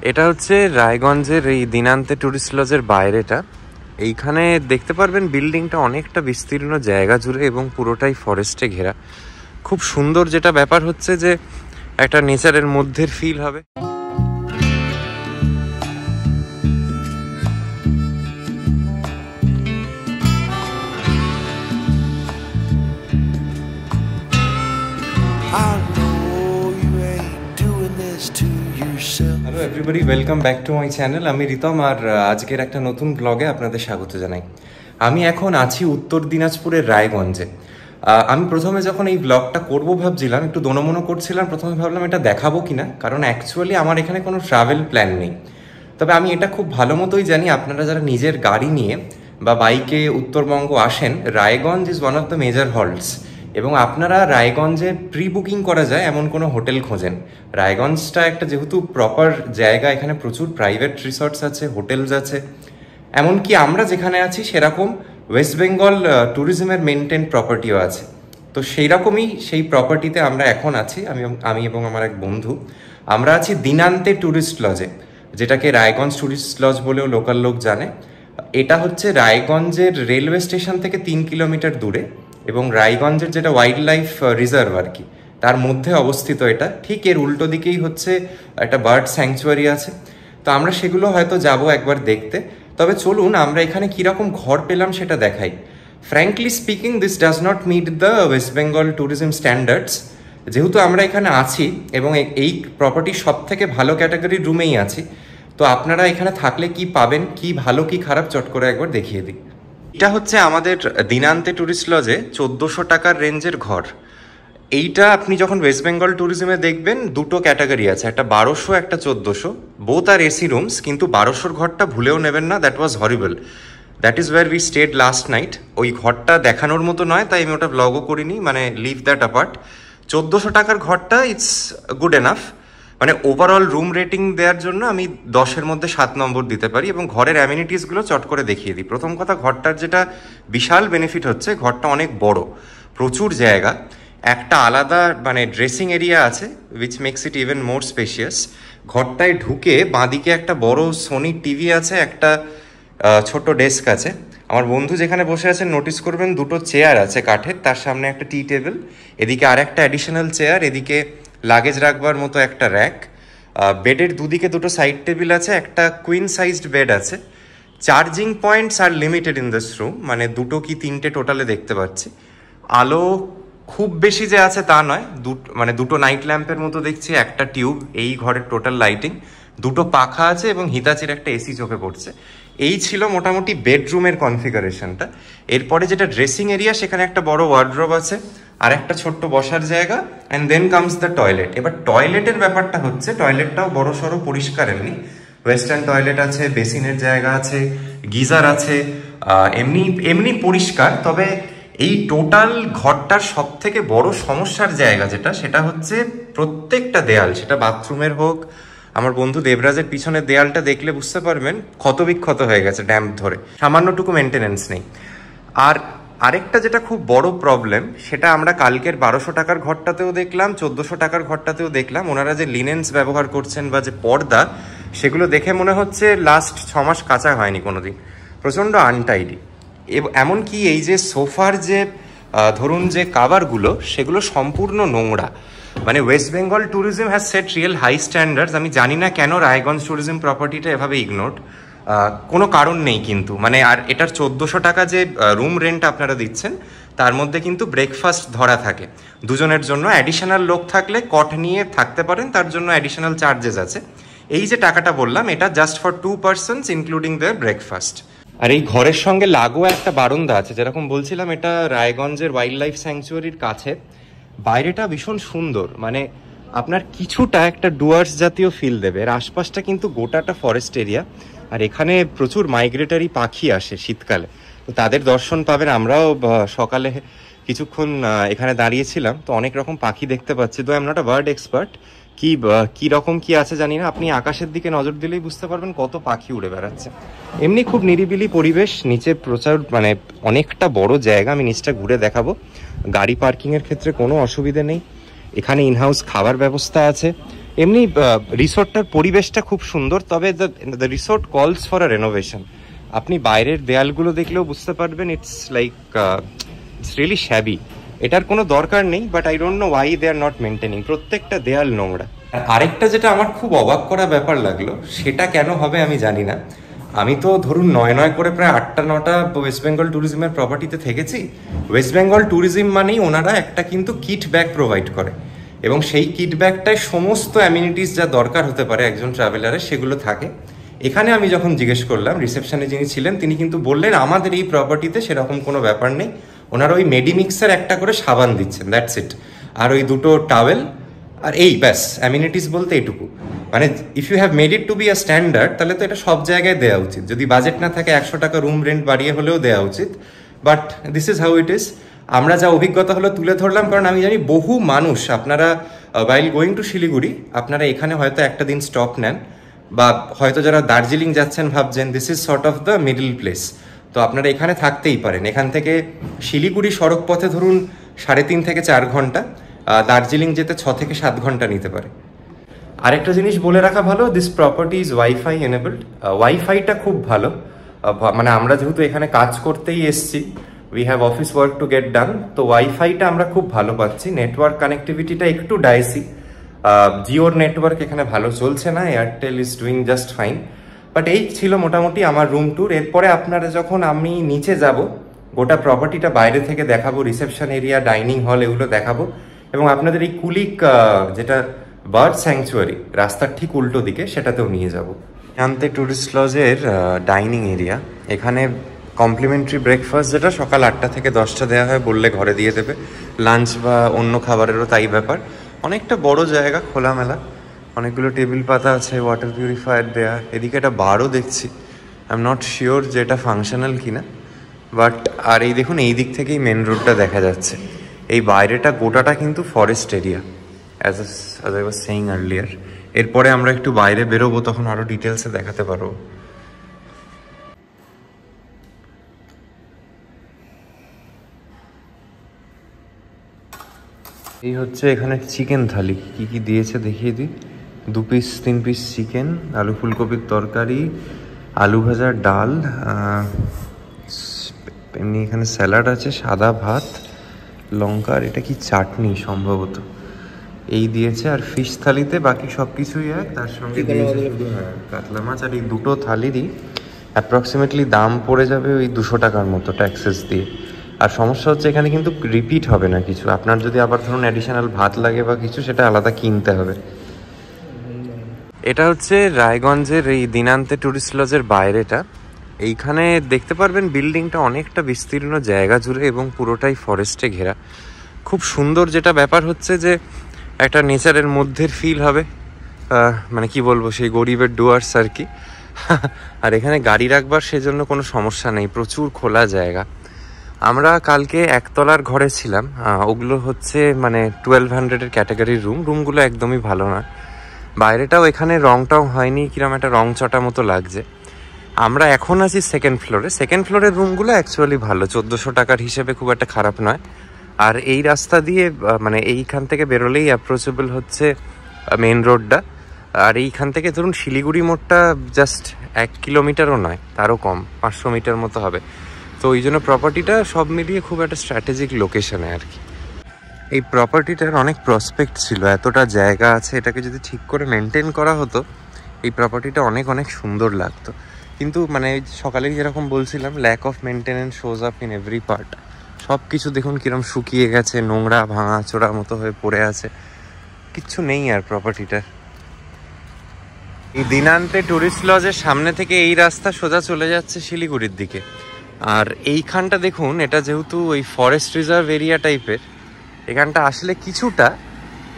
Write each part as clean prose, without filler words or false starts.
এটা হচ্ছে রায়গঞ্জের এই দিনান্তে টুরিস্ট লজের বাইরেটা। এইখানে দেখতে পারবেন বিল্ডিংটা অনেকটা বিস্তীর্ণ জায়গা জুড়ে এবং পুরোটাই ফরেস্টে ঘেরা। খুব সুন্দর। যেটা ব্যাপার হচ্ছে যে একটা নেচারের মধ্যের ফিল হবে। Hello everybody, welcome back to my channel. আমি রিতম, আর আজকের একটা নতুন ব্লগে আপনাদের স্বাগত জানাই। আমি এখন আছি উত্তর দিনাজপুরের রায়গঞ্জে। আমি প্রথমে যখন এই ব্লগটা করবো ভাবছিলাম, একটু দোনমনো করছিলাম, প্রথমে ভাবলাম এটা দেখাবো কিনা, কারণ অ্যাকচুয়ালি আমার এখানে কোনো ট্রাভেল প্ল্যান নেই। তবে আমি এটা খুব ভালো মতোই জানি, আপনারা যারা নিজের গাড়ি নিয়ে বা বাইকে উত্তরবঙ্গ আসেন, Raiganj is one of the major halts. এবং আপনারা রায়গঞ্জে প্রি বুকিং করা যায় এমন কোনো হোটেল খোঁজেন। রায়গঞ্জটা একটা যেহেতু প্রপার জায়গা, এখানে প্রচুর প্রাইভেট রিসর্টস আছে, হোটেলস আছে। এমনকি আমরা যেখানে আছি সেরকম ওয়েস্ট বেঙ্গল ট্যুরিজমের মেনটেন প্রপার্টিও আছে। তো সেই রকমই সেই প্রপার্টিতে আমরা এখন আছি। আমি এবং আমার এক বন্ধু আমরা আছি দিনান্তে ট্যুরিস্ট লজে, যেটাকে রায়গঞ্জ ট্যুরিস্ট লজ বলেও লোকাল লোক জানে। এটা হচ্ছে রায়গঞ্জের রেলওয়ে স্টেশন থেকে 3 কিলোমিটার দূরে এবং রায়গঞ্জের যেটা ওয়াইল্ড লাইফ রিজার্ভ আর কি, তার মধ্যে অবস্থিত। এটা ঠিক এর উল্টো দিকেই হচ্ছে একটা বার্ড স্যাংচুয়ারি আছে। তো আমরা সেগুলো হয়তো যাব একবার দেখতে। তবে চলুন আমরা এখানে কীরকম ঘর পেলাম সেটা দেখাই। Frankly speaking, this does not meet the West Bengal tourism standards. যেহেতু আমরা এখানে আছি এবং এই প্রপার্টির সব থেকে ভালো ক্যাটাগরির রুমেই আছি, তো আপনারা এখানে থাকলে কি পাবেন, কি ভালো কি খারাপ, চট করে একবার দেখিয়ে দিই। এটা হচ্ছে আমাদের দিনান্তে ট্যুরিস্ট লজে 1400 টাকার রেঞ্জের ঘর। এইটা আপনি যখন ওয়েস্ট বেঙ্গল ট্যুরিজমে দেখবেন দুটো ক্যাটাগরি আছে, একটা 1200 একটা 1400, বোথ আর এসি রুমস। কিন্তু 1200 ঘরটা ভুলেও নেবেন না, that was horrible. That is where we stayed last night. ওই ঘরটা দেখানোর মতো নয়, তাই আমি ওটা ব্লগও করিনি, মানে লিভ দ্যাট অ্যাপার্ট। 1400 টাকার ঘরটা ইটস গুড এনাফ। মানে ওভারঅল রুম রেটিং দেওয়ার জন্য আমি 10-এর মধ্যে 7 নম্বর দিতে পারি। এবং ঘরের অ্যামিনিটিসগুলো চট করে দেখিয়ে দিই। প্রথম কথা, ঘরটার যেটা বিশাল বেনিফিট হচ্ছে, ঘরটা অনেক বড়, প্রচুর জায়গা। একটা আলাদা মানে ড্রেসিং এরিয়া আছে, which makes it even more spacious. ঘরটায় ঢুকে বাঁদিকে একটা বড় সোনি টিভি আছে, একটা ছোট ডেস্ক আছে। আমার বন্ধু যেখানে বসে আছেন নোটিস করবেন দুটো চেয়ার আছে কাঠের, তার সামনে একটা টি টেবিল, এদিকে আর একটা অ্যাডিশনাল চেয়ার, এদিকে লাগেজ রাখবার মতো একটা র্যাক। বেডের দুদিকে দুটো সাইড টেবিল আছে, একটা কুইন সাইজড বেড আছে। চার্জিং পয়েন্টস আর লিমিটেড ইন দিস রুম, মানে দুটো কি তিনটে টোটালে দেখতে পাচ্ছি। আলো খুব বেশি যে আছে তা নয়, মানে দুটো নাইট ল্যাম্পের মতো দেখছি, একটা টিউব, এই ঘরের টোটাল লাইটিং। দুটো পাখা আছে এবং হিতাচির একটা এসি চোখে পড়ছে। এই ছিল মোটামুটি বেডরুমের কনফিগারেশনটা। এরপরে যেটা ড্রেসিং এরিয়া, সেখানে একটা বড় ওয়ার্ড্রোব আছে আর একটা ছোট্ট বসার জায়গা, and then comes the toilet. এবার টয়লেটের ব্যাপারটা হচ্ছে, টয়লেটটাও বড় সড়ো পরিষ্কার এমনি, ওয়েস্টার্ন টয়লেট আছে, বেসিনের জায়গা আছে, গিজার আছে, এমনি এমনি পরিষ্কার। তবে এই টোটাল ঘরটার সব থেকে বড় সমস্যার জায়গা যেটা, সেটা হচ্ছে প্রত্যেকটা দেয়াল, সেটা বাথরুমের হোক, আমার বন্ধু দেবরাজের পিছনের দেয়ালটা দেখলে বুঝতে পারবেন ক্ষতবিক্ষত হয়ে গেছে ড্যাম্প ধরে, সামান্যটুকু মেনটেনেন্স নেই। আর আরেকটা যেটা খুব বড় প্রবলেম, সেটা আমরা কালকের 1200 টাকার ঘরটাতেও দেখলাম, 1400 টাকার ঘরটাতেও দেখলাম। ওনারা যে লিনেন্স ব্যবহার করছেন বা যে পর্দা, সেগুলো দেখে মনে হচ্ছে লাস্ট 6 মাস কাচা হয়নি কোনোদিন, প্রচণ্ড আনটাইডি। এমনকি এই যে সোফার যে ধরুন যে কাভারগুলো, সেগুলো সম্পূর্ণ নোংরা। মানে West Bengal tourism has set real high standards. আমি জানি না কেন রায়গঞ্জ ট্যুরিজম প্রপার্টিটা এভাবে ইগনোরড, কোনো কারণ নেই কিন্তু। মানে আর এটার 1400 টাকা যে রুম রেন্ট আপনারা দিচ্ছেন, তার মধ্যে কিন্তু ব্রেকফাস্ট ধরা থাকে দুজনের জন্য। অ্যাডিশনাল লোক থাকলে কট নিয়ে থাকতে পারেন, তার জন্য অ্যাডিশনাল চার্জেস আছে। এই যে টাকাটা বললাম, এটা just for 2 persons including their breakfast. আর এই ঘরের সঙ্গে লাগোয়া একটা বারান্দা আছে, যেরকম বলছিলাম এটা রায়গঞ্জের ওয়াইল্ড লাইফ স্যাংচুয়ারির কাছে। বাইরেটা ভীষণ সুন্দর, মানে আপনার কিছুটা একটা ডুয়ার্স জাতীয় ফিল দেবে। এর আশপাশটা কিন্তু গোটাটা ফরেস্ট এরিয়া, আর এখানে প্রচুর মাইগ্রেটারি পাখি আসে শীতকালে, তো তাদের দর্শন পাবেন। আমরাও সকালে কিছুক্ষণ এখানে দাঁড়িয়েছিলাম, তো অনেক রকম পাখি দেখতে পাচ্ছি। তো I am not a bird expert, কি রকম কি আছে জানি না। আপনি আকাশের দিকে নজর দিলেই বুঝতে পারবেন কত পাখি উড়ে বেড়াচ্ছে। এমনি খুব নিরিবিলি পরিবেশ, নিচে প্রচুর মানে অনেকটা বড় জায়গা। আমি নিচটা ঘুরে দেখাবো। গাড়ি পার্কিংয়ের ক্ষেত্রে কোনো অসুবিধে নেই। এখানে ইনহাউস খাবার ব্যবস্থা আছে এমনি রিসোর্টটার পরিবেশটা খুব সুন্দর, তবে the resort calls for a renovation. আপনি বাইরের দেয়ালগুলো দেখলেও বুঝতে পারবেন it's like it's really shabby. এটার কোনো দরকার নেই, but I don't know why they are not maintaining. প্রত্যেকটা দেয়াল নোংরা। আর আরেকটা যেটা আমার খুব অবাক করা ব্যাপার লাগলো, সেটা কেন হবে আমি জানি না। আমি তো ধরুন 9 করে প্রায় 8-9টা ওয়েস্ট বেঙ্গল ট্যুরিজমের প্রপার্টিতে থেকেছি। ওয়েস্ট বেঙ্গল ট্যুরিজম মানেই ওনারা একটা কিন্তু কিট ব্যাগ প্রোভাইড করে, এবং সেই কিট ব্যাগটায় সমস্ত অ্যামিনিটিস যা দরকার হতে পারে একজন ট্রাভেলারের সেগুলো থাকে। এখানে আমি যখন জিজ্ঞেস করলাম, রিসেপশনে যিনি ছিলেন তিনি কিন্তু বললেন আমাদের এই প্রপার্টিতে সেরকম কোনো ব্যাপার নেই। ওনারা ওই মেডিমিক্সের একটা করে সাবান দিচ্ছেন, দ্যাটস ইট, আর ওই 2টো টাওয়েল, আর এই ব্যাস অ্যামিনিটিস বলতে এইটুকু। মানে if you have made it to be a standard, তাহলে তো এটা সব জায়গায় দেওয়া উচিত। যদি বাজেট না থাকে 100 টাকা রুম রেন্ট বাড়িয়ে হলেও দেওয়া উচিত, but this is how it is. আমরা যা অভিজ্ঞতা হলো তুলে ধরলাম, কারণ আমি জানি বহু মানুষ, আপনারা ওয়াইল গোয়িং টু শিলিগুড়ি আপনারা এখানে হয়তো একটা দিন স্টপ নেন, বা হয়তো যারা দার্জিলিং যাচ্ছেন ভাবছেন this is sort of the middle place, তো আপনারা এখানে থাকতেই পারেন। এখান থেকে শিলিগুড়ি সড়ক পথে ধরুন 3.5 থেকে 4 ঘন্টা, দার্জিলিং যেতে 6 থেকে 7 ঘন্টা নিতে পারে। আরেকটা জিনিস বলে রাখা ভালো, this property is wifi enabled. ওয়াইফাইটা খুব ভালো, মানে আমরা যেহেতু এখানে কাজ করতেই এসছি, we have office work to get done, তো ওয়াইফাইটা আমরা খুব ভালো পাচ্ছি। নেটওয়ার্ক কানেক্টিভিটিটা একটু ডাইসি, জিওর নেটওয়ার্ক এখানে ভালো চলছে না, Airtel is doing just fine. But এই ছিল মোটামুটি আমার রুম ট্যুর। এরপরে আপনারা যখন আমি নিচে যাব, গোটা প্রপার্টিটা বাইরে থেকে দেখাবো, রিসেপশন এরিয়া, ডাইনিং হল এগুলো দেখাবো, এবং আপনাদের এই কুলিক যেটা বার্ড স্যাংচুয়ারি রাস্তার ঠিক উল্টো দিকে, সেটাতেও নিয়ে যাব। শান্তি ট্যুরিস্ট লজের ডাইনিং এরিয়া, এখানে কমপ্লিমেন্টারি ব্রেকফাস্ট যেটা সকাল 8টা থেকে 10টা দেওয়া হয়, বললে ঘরে দিয়ে দেবে। লাঞ্চ বা অন্য খাবারেরও তাই ব্যাপার। অনেকটা বড় জায়গা, খোলামেলা, অনেকগুলো টেবিল পাতা আছে, ওয়াটার পিউরিফায়ার দেয়া। এদিকে একটা বারও দেখছি, আই এম নট শিওর যে এটা ফাংশনাল কিনা, বাট আর এই দেখুন এই দিক থেকেই মেন রোডটা দেখা যাচ্ছে। এই বাইরেটা গোটাটা কিন্তু forest area, as I was saying earlier. এরপরে আমরা একটু বাইরে বেরোবো, তখন আরও ডিটেলসে দেখাতে পারবো। এই হচ্ছে এখানে চিকেন থালি, কি কি দিয়েছে দেখিয়ে দিই। 2 পিস 3 পিস চিকেন, আলু ফুলকপির তরকারি, আলু ভাজার ডাল, এমনি এখানে স্যালাড আছে, সাদা ভাত, লঙ্কার এটা কি চাটনি সম্ভবত, এই দিয়েছে। আর ফিশ থালিতে বাকি সব কিছুই এক, তার সঙ্গে দিয়েছে শুধু কাতলা মাছ। আর এই 2টো থালিরই অ্যাপ্রক্সিমেটলি দাম পড়ে যাবে ওই 200 টাকার মতো ট্যাক্সেস দিয়ে। আর সমস্যা হচ্ছে এখানে কিন্তু রিপিট হবে না কিছু, আপনার যদি আবার ধরুন অ্যাডিশনাল ভাত লাগে বা কিছু, সেটা আলাদা কিনতে হবে। এটা হচ্ছে রায়গঞ্জের এই দিনান্তে ট্যুরিস্ট লজের বাইরেটা। এইখানে দেখতে পারবেন বিল্ডিংটা অনেকটা বিস্তীর্ণ জায়গা জুড়ে এবং পুরোটাই ফরেস্টে ঘেরা। খুব সুন্দর। যেটা ব্যাপার হচ্ছে যে একটা নেচারের মধ্যের ফিল হবে, মানে কি বলবো, সেই গরিবের ডুয়ার্স আর কি। আর এখানে গাড়ি রাখবার সেজন্য কোনো সমস্যা নেই, প্রচুর খোলা জায়গা। আমরা কালকে একতলার ঘরে ছিলাম, ওগুলো হচ্ছে মানে 1200-এর ক্যাটাগরির রুমগুলো একদমই ভালো না। বাইরেটাও এখানে রংটাও হয়নি, কিরম একটা রং চটা মতো লাগছে। আমরা এখন আছি সেকেন্ড ফ্লোরে। সেকেন্ড ফ্লোরের রুমগুলো অ্যাকচুয়ালি ভালো, 1400 টাকার হিসেবে খুব একটা খারাপ নয়। আর এই রাস্তা দিয়ে মানে এইখান থেকে বেরোলেই অ্যাপ্রোচেবল হচ্ছে মেন রোডটা। আর এইখান থেকে ধরুন শিলিগুড়ি মোড়টা জাস্ট 1 কিলোমিটারও নয়, তারও কম, 500 মিটার মতো হবে। তো ওই জন্য প্রপার্টিটা সব মিলিয়ে খুব একটা স্ট্র্যাটেজিক লোকেশনে আর কি। এই প্রপার্টিটার অনেক প্রসপেক্ট ছিল, এতটা জায়গা আছে, এটাকে যদি ঠিক করে মেনটেন করা হতো এই প্রপার্টিটা অনেক অনেক সুন্দর লাগতো। কিন্তু মানে সকালেই যেরকম বলছিলাম, lack of maintenance shows up in every part. সব কিছু দেখুন কিরম শুকিয়ে গেছে, নোংরা ভাঙা চোরা মতো হয়ে পড়ে আছে, কিচ্ছু নেই আর প্রপার্টিটার। এই দিনান্তে ট্যুরিস্ট লজের সামনে থেকে এই রাস্তা সোজা চলে যাচ্ছে শিলিগুড়ির দিকে। আর এইখানটা দেখুন, এটা যেহেতু ওই ফরেস্ট রিজার্ভ এরিয়া টাইপের, এখানটা আসলে কিছুটা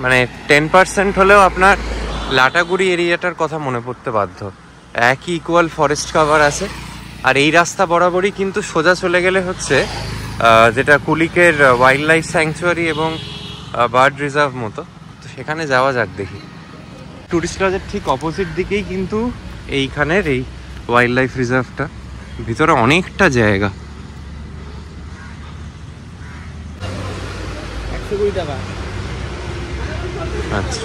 মানে 10% হলেও আপনার লাটাগুড়ি এরিয়াটার কথা মনে পড়তে বাধ্য। একই ইকুয়াল ফরেস্ট কভার আছে। আর এই রাস্তা বরাবরই কিন্তু সোজা চলে গেলে হচ্ছে যেটা কুলিকের ওয়াইল্ড লাইফ স্যাংচুয়ারি এবং বার্ড রিজার্ভ মতো, তো সেখানে যাওয়া যাক দেখি। টুরিস্ট লজের ঠিক অপোজিট দিকেই কিন্তু এইখানের এই ওয়াইল্ড লাইফ রিজার্ভটা, ভিতরে অনেকটা জায়গা। 120 টাকা। আচ্ছা,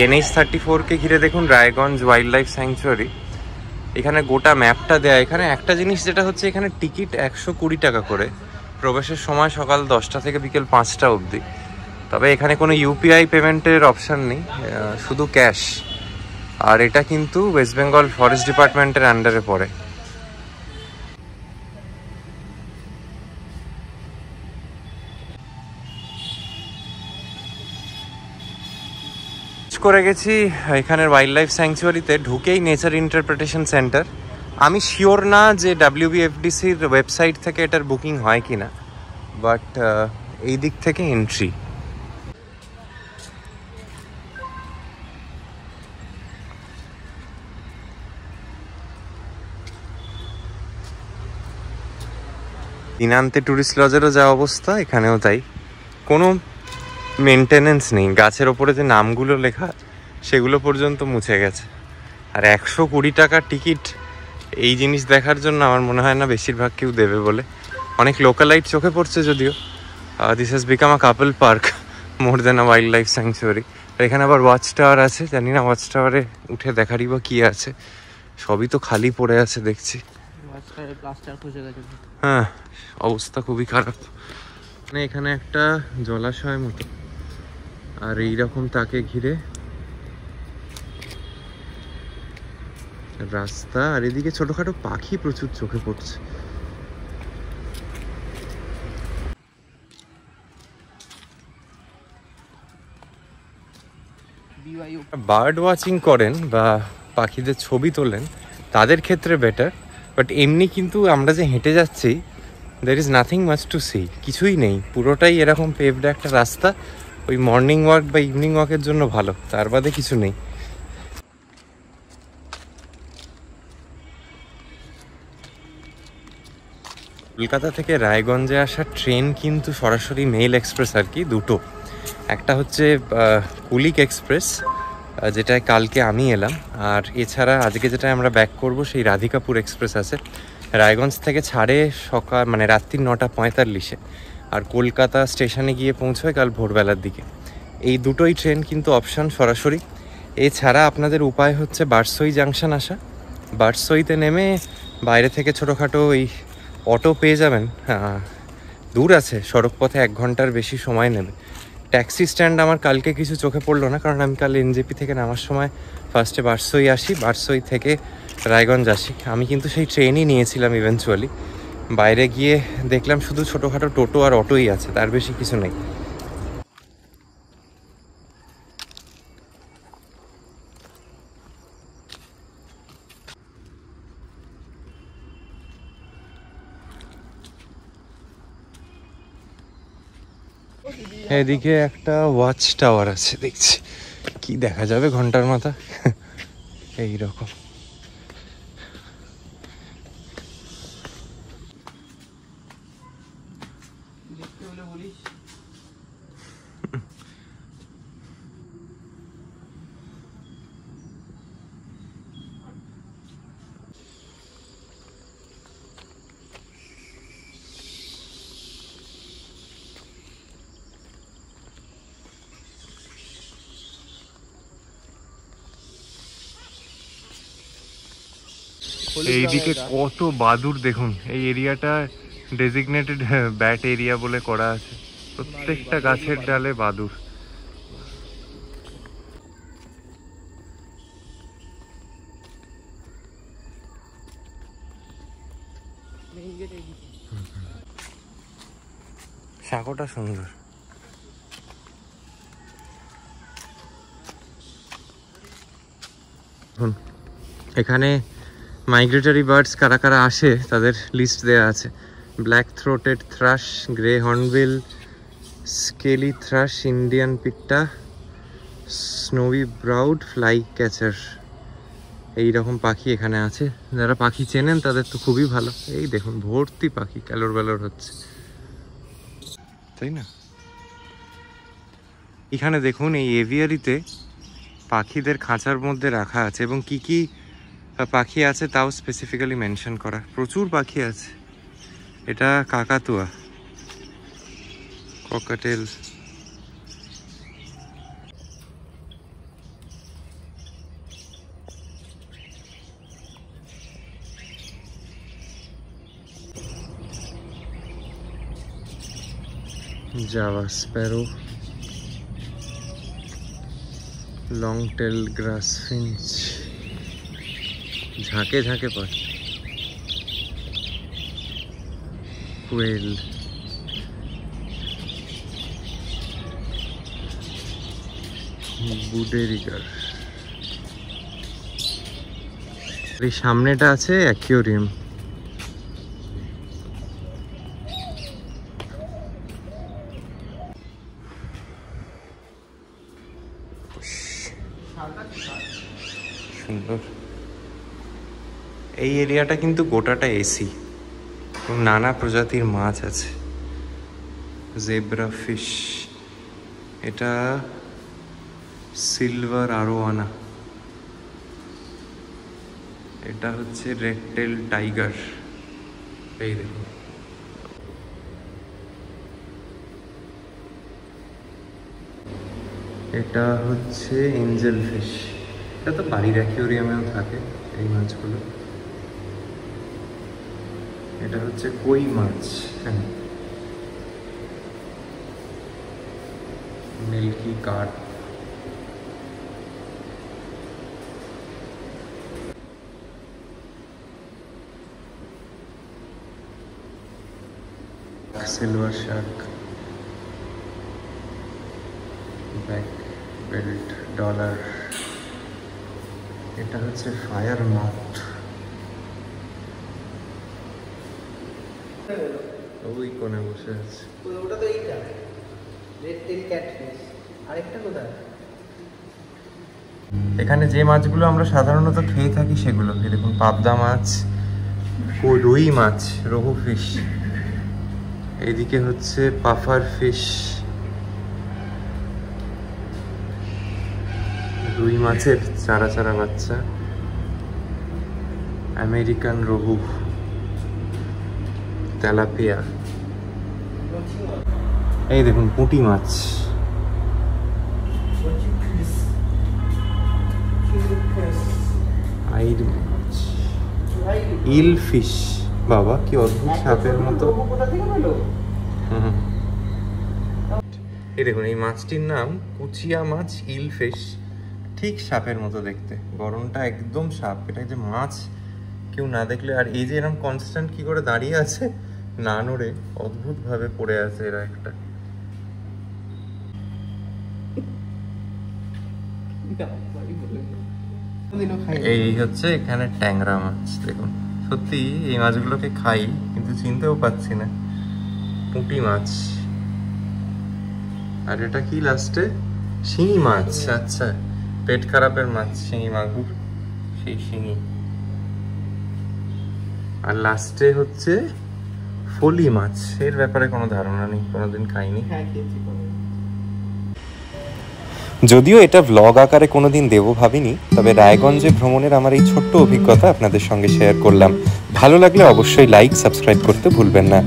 NH-34 কে ঘিরে দেখুন রায়গঞ্জ ওয়াইল্ড লাইফ স্যাংচুয়ারি। এখানে গোটা ম্যাপটা দেয়া। এখানে একটা জিনিস যেটা হচ্ছে, এখানে টিকিট 120 টাকা করে, প্রবেশের সময় সকাল 10টা থেকে বিকেল 5টা অবধি। তবে এখানে কোনো UPI পেমেন্টের অপশান নেই, শুধু ক্যাশ। আর এটা কিন্তু ওয়েস্ট বেঙ্গল ফরেস্ট ডিপার্টমেন্টের আন্ডারে পড়ে। করে গেছি এখানের ওয়াইল্ড লাইফ স্যাংচুয়ারিতে, ঢুকেই নেচার ইন্টারপ্রিটেশন সেন্টার। আমি শিওর না যে WBFDCর ওয়েবসাইট থেকে এটার বুকিং হয় কি না, বাট এই দিক থেকে এন্ট্রি। দিনান্তে ট্যুরিস্ট লজেরও যা অবস্থা, এখানেও তাই। কোনো মেনটেনেন্স নেই। গাছের ওপরে যে নামগুলো লেখা, সেগুলো পর্যন্ত মুছে গেছে। আর 120 টাকার টিকিট এই জিনিস দেখার জন্য আমার মনে হয় না বেশিরভাগ কেউ দেবে বলে। অনেক লোকালাইট চোখে পড়ছে যদিও। This has become a couple park more than a wild life sanctuary. আর এখানে আবার ওয়াচ টাওয়ার আছে, জানি না ওয়াচ টাওয়ারে উঠে দেখারই বা কী আছে। সবই তো খালি পড়ে আছে দেখছি। হ্যাঁ, অবস্থা খুবই খারাপ। মানে এখানে একটা জলাশয় মতো, আর এইরকম তাকে ঘিরে রাস্তা, আর এদিকে ছোটখাটো পাখি প্রচুর চোখে পড়ছে। বার্ড ওয়াচিং করেন বা পাখিদের ছবি তোলেন, তাদের ক্ষেত্রে বেটার। বাট এমনি কিন্তু আমরা যে হেঁটে যাচ্ছি, there is nothing much to see. কিছুই নেই, পুরোটাই এরকম পেভড একটা রাস্তা। ওই মর্নিং ওয়াক বা ইভিনিং ওয়াকের জন্য ভালো, তার বাদে কিছু নেই। কলকাতা থেকে রায়গঞ্জে আসা ট্রেন কিন্তু সরাসরি মেল এক্সপ্রেস আর কি, দুটো। একটা হচ্ছে কুলিক এক্সপ্রেস, যেটায় কালকে আমি এলাম। আর এছাড়া আজকে যেটা আমরা ব্যাক করব, সেই রাধিকাপুর এক্সপ্রেস আছে। রায়গঞ্জ থেকে ছাড়ে সকাল মানে রাত্রি 9:45-এ, আর কলকাতা স্টেশনে গিয়ে পৌঁছয় কাল ভোরবেলার দিকে। এই দুটোই ট্রেন কিন্তু অপশান সরাসরি। এছাড়া আপনাদের উপায় হচ্ছে বারসই জাংশন আসা। বারসইতে নেমে বাইরে থেকে ছোটোখাটো ওই অটো পেয়ে যাবেন। দূর আছে, সড়ক পথে 1 ঘন্টার বেশি সময় নেবে। ট্যাক্সি স্ট্যান্ড আমার কালকে কিছু চোখে পড়লো না, কারণ আমি কাল NJP থেকে নামার সময় ফার্স্টে বারসই আসি, বারসই থেকে রায়গঞ্জ আসি। আমি কিন্তু সেই ট্রেনই নিয়েছিলাম ইভেনচুয়ালি। বাইরে গিয়ে দেখলাম শুধু ছোটোখাটো টোটো আর অটোই আছে, তার বেশি কিছু নেই। এদিকে একটা ওয়াচ টাওয়ার আছে দেখছি, কি দেখা যাবে ঘন্টার মাথা এইরকম। এইদিকে কত বাদুর দেখুন। এই এরিয়াটা ডেজিগনেটেড ব্যাট এরিয়া বলে করা আছে। প্রত্যেকটা গাছের ডালে বাদুর। সাঁকোটা সুন্দর। এখানে মাইগ্রেটরি বার্ডস কারা কারা আসে তাদের লিস্ট দেওয়া আছে। Black throated thrush, grey hornbill, scaly thrush, Indian pitta, snowy browed, fly catcher, এইরকম পাখি এখানে আছে। যারা পাখি চেনেন তাদের তো খুবই ভালো। এই দেখুন ভর্তি পাখি ক্যালোর ব্যালোর হচ্ছে, তাই না? এখানে দেখুন এই এভিয়ারিতে পাখিদের খাঁচার মধ্যে রাখা আছে, এবং কি কি পাখি আছে তাও স্পেসিফিক্যালি মেনশন করা। প্রচুর পাখি আছে। এটা কাকাতুয়া, cockatiel. Java sparrow, long tail grass finch, ঝাঁকে ঝাঁকে পায়, কোয়েল, বুডেরিগার। এই সামনেটা আছে অ্যাকুয়ারিয়াম। সুন্দর। এই এরিয়াটা কিন্তু গোটাটা এসি, নানা প্রজাতির মাছ আছে। জেব্রা ফিশ, এটা সিলভার আরোয়ানা, এটা হচ্ছে রেড টেল টাইগার। এই দেখুন, এটা হচ্ছে এঞ্জেল ফিশ। এটা তো বাড়ির অ্যাকুয়ারিয়ামেও থাকে এই মাছগুলো। এটা হচ্ছে কই মাছ, হ্যাঁ, milky carp. Silver shark, back belt dollar, এটা হচ্ছে ফায়ার মাউথ। ওই কোণে বসে আছে, ওটা তো এইটা রেড টেল ক্যাটফিশ। আরেকটা কোথায়? এখানে যে মাছগুলো আমরা সাধারণত খেয়ে থাকি সেগুলো, এই দেখুন, পাবদা মাছ, রুই মাছ, রোহু ফিশ। এইদিকে হচ্ছে পাফার ফিশ, রুই মাছের চারা চারা বাচ্চা, আমেরিকান রোহু, তেলাপিয়া। এই দেখুন পুঁটি মাছ, আইর মাছ, ইল ফিশ। বাবা কি অদ্ভুত সাপের মতো। এই দেখুন, এই মাছটির নাম কুচিয়া মাছ, ইল ফিশ। ঠিক সাপের মতো দেখতে, গরমটা একদম সাপ। এটা যে মাছ কেউ না দেখলে, আর এই যে এরকম কনস্ট্যান্ট কি করে দাঁড়িয়ে আছে, না নড়ে, অদ্ভুত ভাবে পড়ে আছে এরা একটা। এই হচ্ছে এখানে ট্যাংরা মাছ। দেখুন, সত্যি এই মাছগুলোকে খাই কিন্তু চিনতেও পাচ্ছি না। পুঁটি মাছ, আর এটা কি লাস্টে? শিঙি মাছ। আচ্ছা, পেট খারাপের মাছ, শিঙি মাগুর, সেই শিঙি। আর লাস্টে হচ্ছে ফলি মাছ। এর ব্যাপারে কোনো ধারণা নেই, কোনোদিন খাইনি। যদিও এটা ভ্লগ আকারে কোনোদিন দেবো ভাবিনি, তবে রায়গঞ্জে ভ্রমণের আমার এই ছোট্ট অভিজ্ঞতা আপনাদের সঙ্গে শেয়ার করলাম। ভালো লাগলে অবশ্যই লাইক, সাবস্ক্রাইব করতে ভুলবেন না।